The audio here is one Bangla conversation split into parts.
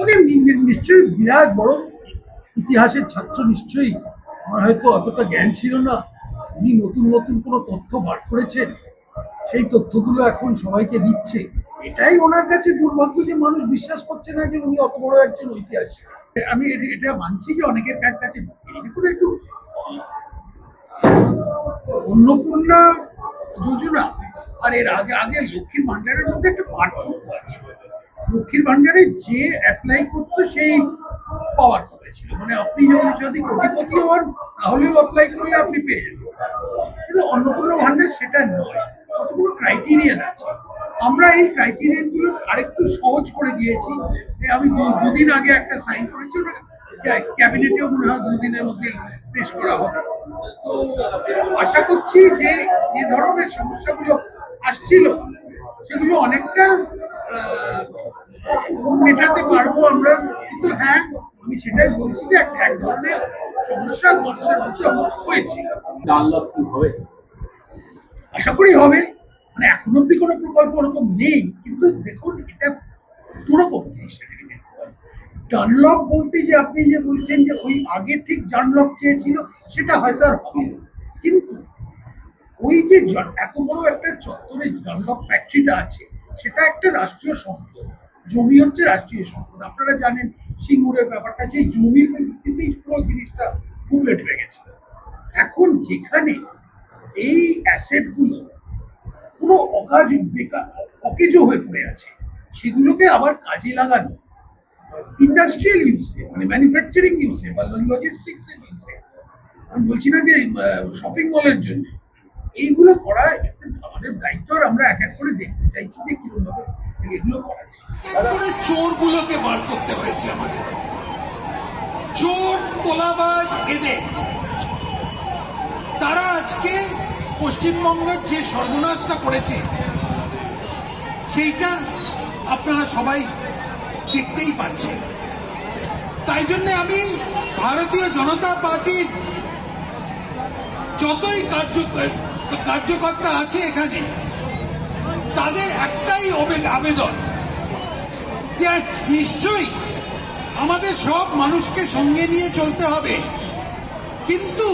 উনি নিশ্চয়ই বিরাট বড় ইতিহাসের ছাত্র, নিশ্চয়ই আমার হয়তো অতটা জ্ঞান ছিল না। উনি নতুন নতুন কোনো তথ্য বার করেছেন, সেই তথ্যগুলো এখন সবাইকে দিচ্ছে। এটাই ওনার কাছে দুর্ভাগ্য যে মানুষ বিশ্বাস করছে না যে উনি অত বড় একজন ঐতিহাসিক। আমি এটা মানছি যে অনেকের কাছে দেখুন, একটু অন্নপূর্ণা যোজনা আর এর আগে আগে লক্ষ্মীর ভান্ডারের মধ্যে একটা পার্থক্য আছে। লক্ষ্মীর ভান্ডারে যে অ্যাপ্লাই করতো সেই পাওয়ার কথা ছিল, মানে আপনি যদি কোটিপতি হন তাহলেও অ্যাপ্লাই করলে আপনি পেয়ে যাবেন। কিন্তু অন্নপূর্ণা ভান্ডার সেটা নয়, কতগুলো ক্রাইটেরিয়ান আছে। আমরা এই ক্রাইটেরিয়ান গুলো আরেকটু সহজ করে দিয়েছি। আমি দুদিন আগে একটা সাইন করেছি, ক্যাবিনেটেও মনে হয় 2 দিনের মধ্যে পেশ করা হবে। তো আশা করছি যে যে ধরনের সমস্যাগুলো আসছিল সেগুলো অনেকটা মেটাতে পারবো আমরা। কিন্তু হ্যাঁ, আমি সেটাই বলছি যে এক ধরনের সমস্যা মানুষের মধ্যে হয়েছে। আশা করি হবে, মানে এখন অব্দি কোনো প্রকল্প ওরকম নেই। কিন্তু দেখুন, এটা দুরকম জিনিস। ডানলপ বলতে যে আপনি যে বলছেন যে ওই আগে ঠিক ডানলপ চেয়েছিল, সেটা হয়তো আর হবে না। কিন্তু ওই যে এত বড় একটা চত্বরে ডানলপ ফ্যাক্টরিটা আছে, সেটা একটা রাষ্ট্রীয় সম্পদ। জমি হচ্ছে রাষ্ট্রীয় সম্পদ। আপনারা জানেন সিঙ্গুরের ব্যাপারটা, যে জমির ভিত্তিতেই পুরো জিনিসটা বুকলেট হয়ে গেছে। এখন যেখানে এই অ্যাসেট গুলো কোনো অকেজো হয়ে পড়ে আছে, সেগুলোকে আবার কাজে লাগানো ইন্ডাস্ট্রিয়াল ইউজে, মানে ম্যানুফ্যাকচারিং ইউজে বা লজিস্টিক্স এর ইউজে, আমি বলছি না যে শপিং মলের জন্য, এইগুলো করা আমাদের দায়িত্ব। আর আমরা এক এক করে দেখতে চাইছি যে কিরকম ভাবে এগুলো করা যায়। তারপরে চোরগুলোকে বার করতে হয়েছে আমাদের। চোর, তোলাবাজ, এদের তারা আজকে পশ্চিমবঙ্গের যে সর্বনাশটা করেছে সেইটা আপনারা সবাই দেখতেই পাচ্ছেন। তাই জন্য আমি ভারতীয় জনতা পার্টির যতই কার্যকর্তা আছে এখানে, তাদের একটাই আবেদন যে নিশ্চয়ই আমাদের সব মানুষকে সঙ্গে নিয়ে চলতে হবে, কিন্তু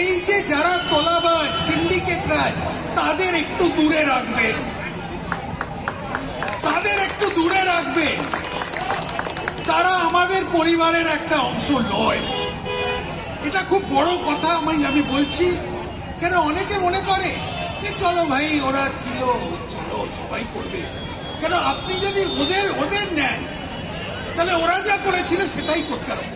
এই যে যারা তোলাবাজ, সিন্ডিকেটরা, তাদের একটু দূরে রাখবেন, তাদের একটু দূরে রাখবেন। তারা আমাদের পরিবারের একটা অংশ নয়। এটা খুব বড় কথা আমি বলছি। কেন অনেকে মনে করে যে চলো ভাই, ওরা ছিল সবাই করবে। কেন আপনি যদি ওদের নেন, তাহলে ওরা যা করেছিল সেটাই করতে হবে।